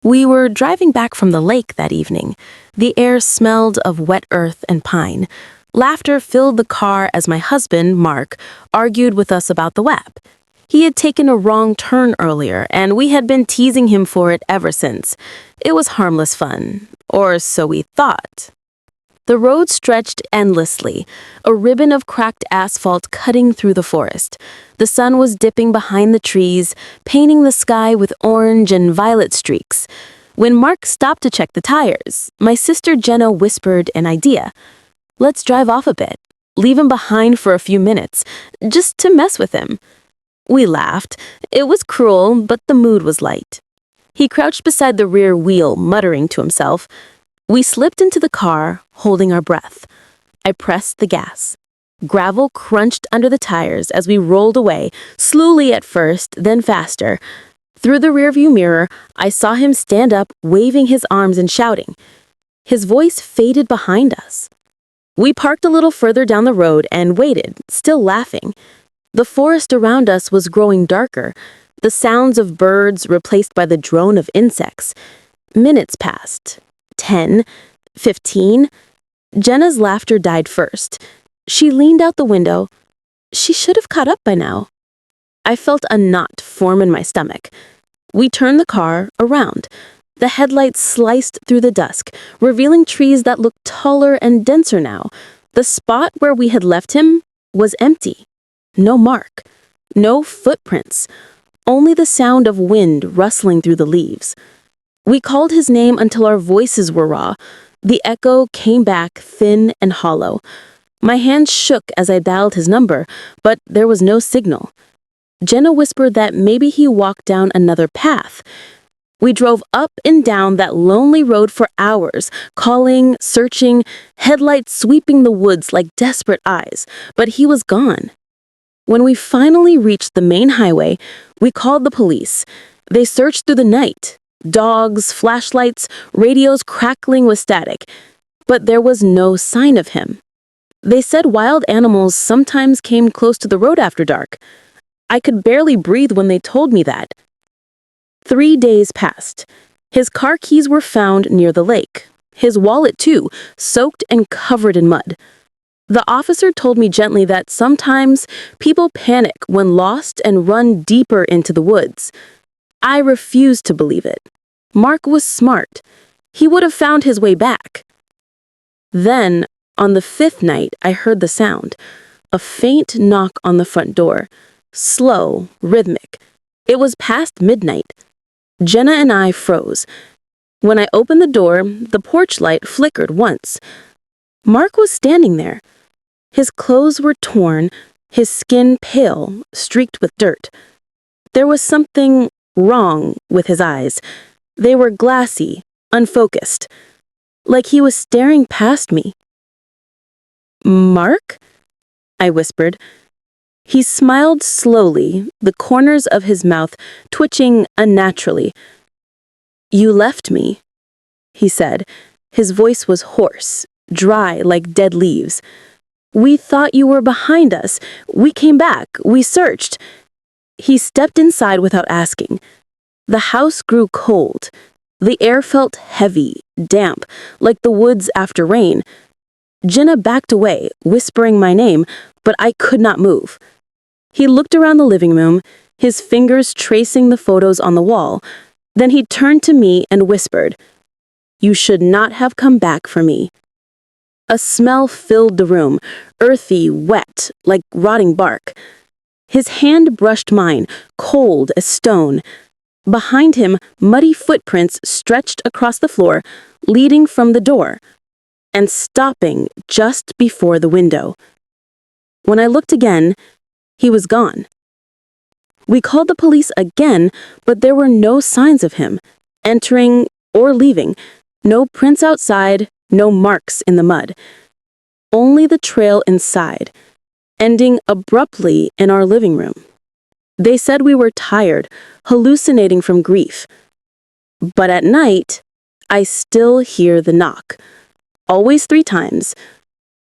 We were driving back from the lake that evening. The air smelled of wet earth and pine. Laughter filled the car as my husband, Mark, argued with us about the web. He had taken a wrong turn earlier, and we had been teasing him for it ever since. It was harmless fun, or so we thought. The road stretched endlessly, a ribbon of cracked asphalt cutting through the forest. The sun was dipping behind the trees, painting the sky with orange and violet streaks. When Mark stopped to check the tires, my sister Jenna whispered an idea. "Let's drive off a bit. Leave him behind for a few minutes, just to mess with him." We laughed. It was cruel, but the mood was light. He crouched beside the rear wheel, muttering to himself. We slipped into the car, holding our breath. I pressed the gas. Gravel crunched under the tires as we rolled away, slowly at first, then faster. Through the rearview mirror, I saw him stand up, waving his arms and shouting. His voice faded behind us. We parked a little further down the road and waited, still laughing. The forest around us was growing darker, the sounds of birds replaced by the drone of insects. Minutes passed. 10, 15. Jenna's laughter died first. She leaned out the window. She should have caught up by now. I felt a knot form in my stomach. We turned the car around. The headlights sliced through the dusk, revealing trees that looked taller and denser now. The spot where we had left him was empty. No mark. No footprints. Only the sound of wind rustling through the leaves. We called his name until our voices were raw. The echo came back thin and hollow. My hands shook as I dialed his number, but there was no signal. Jenna whispered that maybe he walked down another path. We drove up and down that lonely road for hours, calling, searching, headlights sweeping the woods like desperate eyes, but he was gone. When we finally reached the main highway, we called the police. They searched through the night. Dogs, flashlights, radios crackling with static. But there was no sign of him. They said wild animals sometimes came close to the road after dark. I could barely breathe when they told me that. 3 days passed. His car keys were found near the lake. His wallet, too, soaked and covered in mud. The officer told me gently that sometimes people panic when lost and run deeper into the woods. I refused to believe it. Mark was smart. He would have found his way back. Then, on the 5th night, I heard the sound. A faint knock on the front door. Slow, rhythmic. It was past midnight. Jenna and I froze. When I opened the door, the porch light flickered once. Mark was standing there. His clothes were torn, his skin pale, streaked with dirt. There was something wrong with his eyes. They were glassy, unfocused, like he was staring past me. "Mark?" I whispered. He smiled slowly, the corners of his mouth twitching unnaturally. "You left me," he said. His voice was hoarse, dry like dead leaves. "We thought you were behind us. We came back. We searched." He stepped inside without asking. The house grew cold. The air felt heavy, damp, like the woods after rain. Jenna backed away, whispering my name, but I could not move. He looked around the living room, his fingers tracing the photos on the wall. Then he turned to me and whispered, "You should not have come back for me." A smell filled the room, earthy, wet, like rotting bark. His hand brushed mine, cold as stone. Behind him, muddy footprints stretched across the floor, leading from the door, and stopping just before the window. When I looked again, he was gone. We called the police again, but there were no signs of him, entering or leaving. No prints outside, no marks in the mud. Only the trail inside, ending abruptly in our living room. They said we were tired, hallucinating from grief. But at night, I still hear the knock. Always 3 times,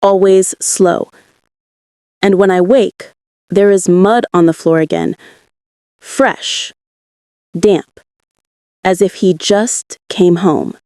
always slow. And when I wake, there is mud on the floor again. Fresh, damp. as if he just came home.